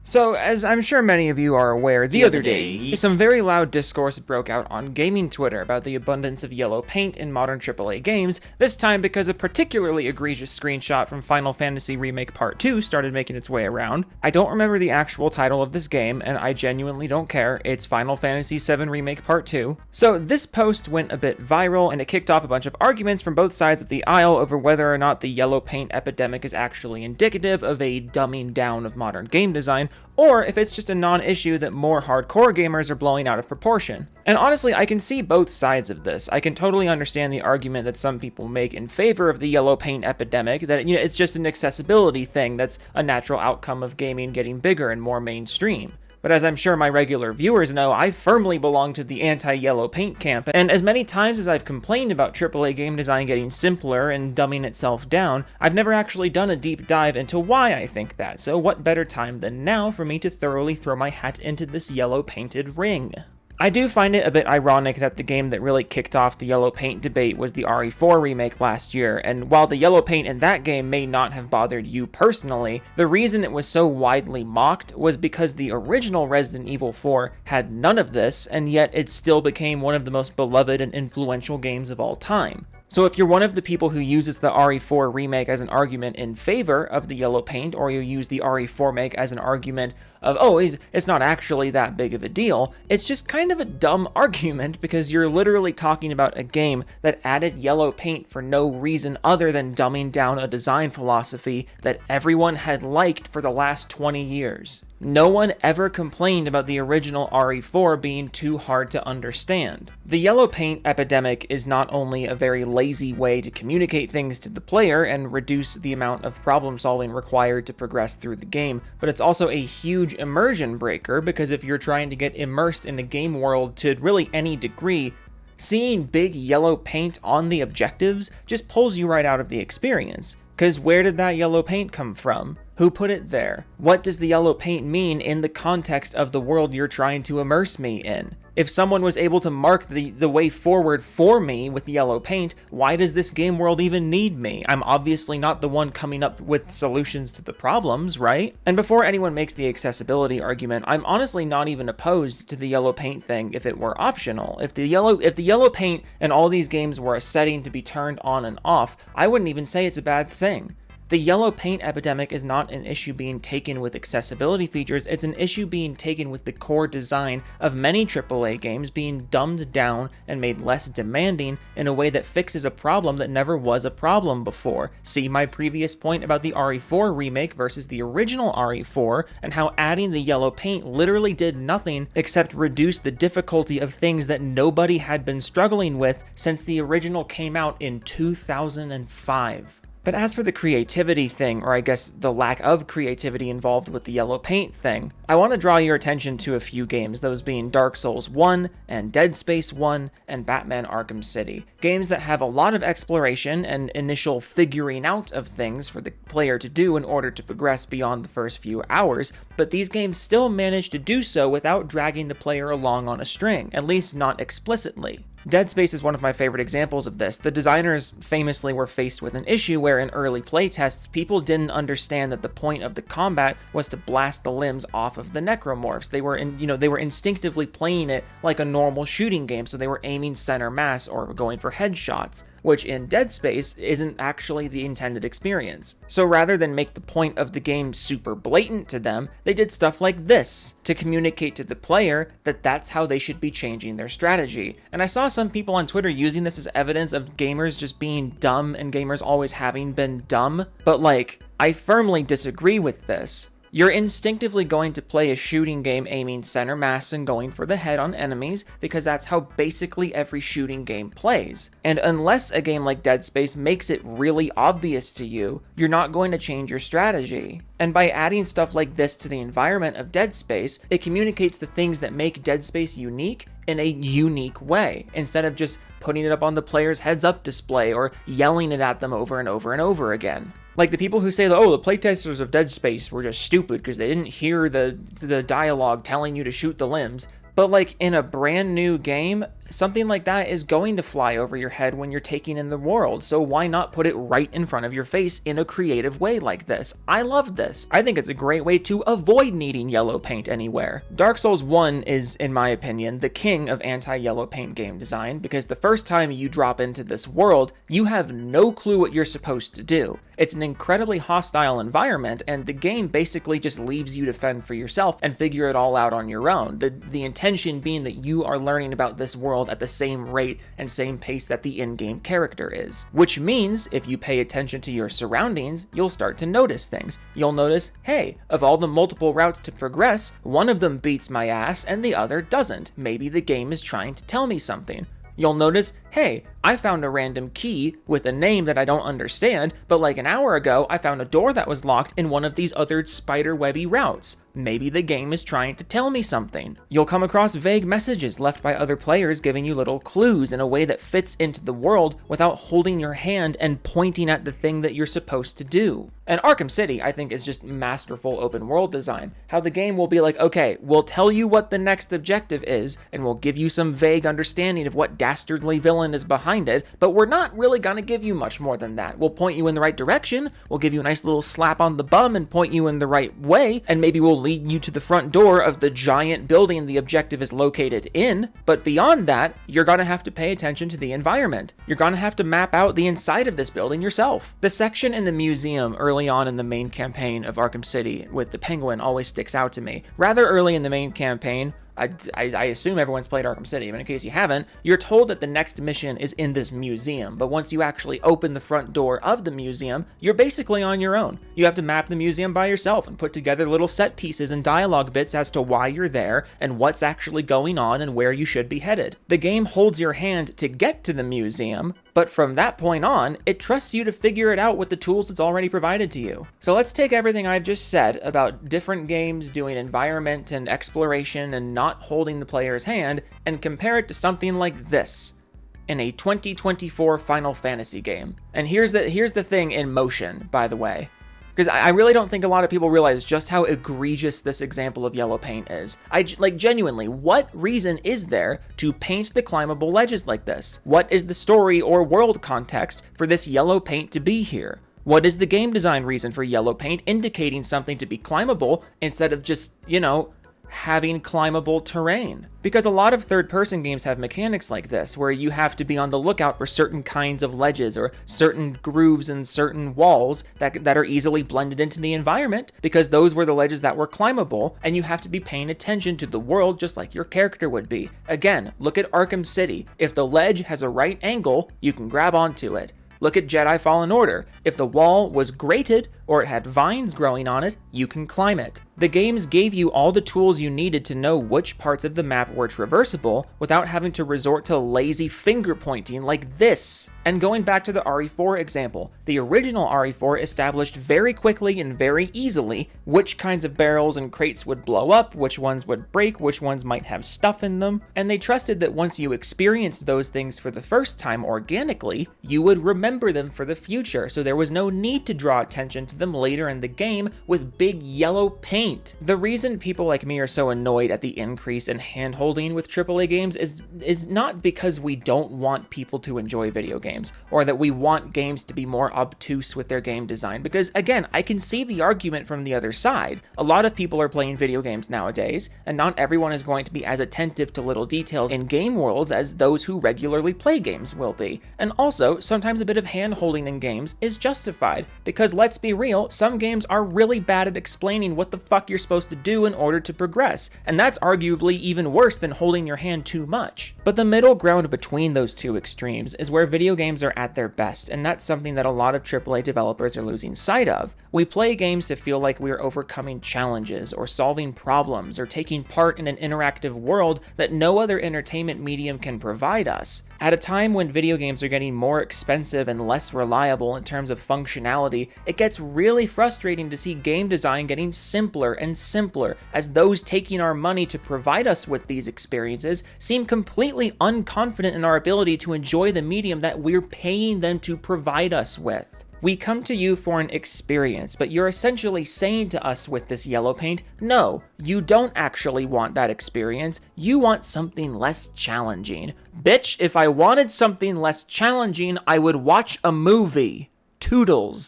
So, as I'm sure many of you are aware, the other day, some very loud discourse broke out on gaming Twitter about the abundance of yellow paint in modern AAA games, this time because a particularly egregious screenshot from Final Fantasy Remake Part 2 started making its way around. I don't remember the actual title of this game, and I genuinely don't care. It's Final Fantasy VII Remake Part 2. So this post went a bit viral, and it kicked off a bunch of arguments from both sides of the aisle over whether or not the yellow paint epidemic is actually indicative of a dumbing down of modern game design, or if it's just a non-issue that more hardcore gamers are blowing out of proportion. And honestly, I can see both sides of this. I can totally understand the argument that some people make in favor of the yellow paint epidemic, that it's just an accessibility thing that's a natural outcome of gaming getting bigger and more mainstream. But as I'm sure my regular viewers know, I firmly belong to the anti-yellow paint camp, and as many times as I've complained about AAA game design getting simpler and dumbing itself down, I've never actually done a deep dive into why I think that, so what better time than now for me to thoroughly throw my hat into this yellow painted ring? I do find it a bit ironic that the game that really kicked off the yellow paint debate was the RE4 remake last year, and while the yellow paint in that game may not have bothered you personally, the reason it was so widely mocked was because the original Resident Evil 4 had none of this, and yet it still became one of the most beloved and influential games of all time. So if you're one of the people who uses the RE4 remake as an argument in favor of the yellow paint, or you use the RE4 remake as an argument of, oh, it's not actually that big of a deal, it's just kind of a dumb argument because you're literally talking about a game that added yellow paint for no reason other than dumbing down a design philosophy that everyone had liked for the last 20 years. No one ever complained about the original RE4 being too hard to understand. The yellow paint epidemic is not only a very lazy way to communicate things to the player and reduce the amount of problem solving required to progress through the game, but it's also a huge immersion breaker because if you're trying to get immersed in a game world to really any degree, seeing big yellow paint on the objectives just pulls you right out of the experience. Because where did that yellow paint come from? Who put it there? What does the yellow paint mean in the context of the world you're trying to immerse me in? If someone was able to mark the way forward for me with yellow paint, why does this game world even need me? I'm obviously not the one coming up with solutions to the problems, right? And before anyone makes the accessibility argument, I'm honestly not even opposed to the yellow paint thing if it were optional. If the yellow paint in all these games were a setting to be turned on and off, I wouldn't even say it's a bad thing. The yellow paint epidemic is not an issue being taken with accessibility features, it's an issue being taken with the core design of many AAA games being dumbed down and made less demanding in a way that fixes a problem that never was a problem before. See my previous point about the RE4 remake versus the original RE4, and how adding the yellow paint literally did nothing except reduce the difficulty of things that nobody had been struggling with since the original came out in 2005. But as for the creativity thing, or I guess the lack of creativity involved with the yellow paint thing, I want to draw your attention to a few games, those being Dark Souls 1 and Dead Space 1 and Batman Arkham City. Games that have a lot of exploration and initial figuring out of things for the player to do in order to progress beyond the first few hours, but these games still manage to do so without dragging the player along on a string, at least not explicitly. Dead Space is one of my favorite examples of this. The designers famously were faced with an issue where in early playtests, people didn't understand that the point of the combat was to blast the limbs off of the necromorphs. They were instinctively playing it like a normal shooting game, so they were aiming center mass or going for headshots, which in Dead Space isn't actually the intended experience. So rather than make the point of the game super blatant to them, they did stuff like this to communicate to the player that that's how they should be changing their strategy. And I saw some people on Twitter using this as evidence of gamers just being dumb and gamers always having been dumb, but I firmly disagree with this. You're instinctively going to play a shooting game aiming center mass and going for the head on enemies because that's how basically every shooting game plays. And unless a game like Dead Space makes it really obvious to you, you're not going to change your strategy. And by adding stuff like this to the environment of Dead Space, it communicates the things that make Dead Space unique in a unique way, instead of just putting it up on the player's heads-up display or yelling it at them over and over and over again. Like the people who say, the playtesters of Dead Space were just stupid because they didn't hear the dialogue telling you to shoot the limbs. But like in a brand new game, something like that is going to fly over your head when you're taking in the world. So why not put it right in front of your face in a creative way like this? I love this. I think it's a great way to avoid needing yellow paint anywhere. Dark Souls 1 is, in my opinion, the king of anti-yellow paint game design, because the first time you drop into this world, you have no clue what you're supposed to do. It's an incredibly hostile environment, and the game basically just leaves you to fend for yourself and figure it all out on your own. The intention being that you are learning about this world at the same rate and same pace that the in-game character is. Which means, if you pay attention to your surroundings, you'll start to notice things. You'll notice, hey, of all the multiple routes to progress, one of them beats my ass and the other doesn't. Maybe the game is trying to tell me something. You'll notice, hey, I found a random key with a name that I don't understand, but like an hour ago, I found a door that was locked in one of these other spiderwebby routes. Maybe the game is trying to tell me something. You'll come across vague messages left by other players giving you little clues in a way that fits into the world without holding your hand and pointing at the thing that you're supposed to do. And Arkham City, I think, is just masterful open world design. How the game will be like, okay, we'll tell you what the next objective is, and we'll give you some vague understanding of what dastardly villain is behind it, but we're not really gonna give you much more than that. We'll point you in the right direction, we'll give you a nice little slap on the bum and point you in the right way, and maybe we'll lead you to the front door of the giant building the objective is located in. But beyond that, you're gonna have to pay attention to the environment. You're gonna have to map out the inside of this building yourself. The section in the museum early on in the main campaign of Arkham City with the Penguin always sticks out to me. Rather early in the main campaign, I assume everyone's played Arkham City, but in case you haven't, you're told that the next mission is in this museum, but once you actually open the front door of the museum, you're basically on your own. You have to map the museum by yourself and put together little set pieces and dialogue bits as to why you're there and what's actually going on and where you should be headed. The game holds your hand to get to the museum, but from that point on, it trusts you to figure it out with the tools it's already provided to you. So let's take everything I've just said about different games doing environment and exploration and not holding the player's hand and compare it to something like this in a 2024 Final Fantasy game. And here's the thing in motion, by the way. Because I really don't think a lot of people realize just how egregious this example of yellow paint is. Like, genuinely, what reason is there to paint the climbable ledges like this? What is the story or world context for this yellow paint to be here? What is the game design reason for yellow paint indicating something to be climbable instead of just, having climbable terrain? Because a lot of third-person games have mechanics like this, where you have to be on the lookout for certain kinds of ledges or certain grooves and certain walls that are easily blended into the environment, because those were the ledges that were climbable, and you have to be paying attention to the world just like your character would be. Again, look at Arkham City. If the ledge has a right angle, you can grab onto it. Look at Jedi Fallen Order. If the wall was grated or it had vines growing on it, you can climb it. The games gave you all the tools you needed to know which parts of the map were traversable without having to resort to lazy finger pointing like this. And going back to the RE4 example, the original RE4 established very quickly and very easily which kinds of barrels and crates would blow up, which ones would break, which ones might have stuff in them, and they trusted that once you experienced those things for the first time organically, you would remember them for the future, so there was no need to draw attention to them later in the game with big yellow paint. The reason people like me are so annoyed at the increase in handholding with AAA games is not because we don't want people to enjoy video games, or that we want games to be more obtuse with their game design, because again, I can see the argument from the other side. A lot of people are playing video games nowadays, and not everyone is going to be as attentive to little details in game worlds as those who regularly play games will be. And also, sometimes a bit of handholding in games is justified, because let's be real, some games are really bad at explaining what the fuck you're supposed to do in order to progress, and that's arguably even worse than holding your hand too much. But the middle ground between those two extremes is where video games are at their best, and that's something that a lot of AAA developers are losing sight of. We play games to feel like we are overcoming challenges, or solving problems, or taking part in an interactive world that no other entertainment medium can provide us. At a time when video games are getting more expensive and less reliable in terms of functionality, it gets really frustrating to see game design getting simpler and simpler, as those taking our money to provide us with these experiences seem completely unconfident in our ability to enjoy the medium that we're paying them to provide us with. We come to you for an experience, but you're essentially saying to us with this yellow paint, no, you don't actually want that experience, you want something less challenging. Bitch, if I wanted something less challenging, I would watch a movie. Toodles.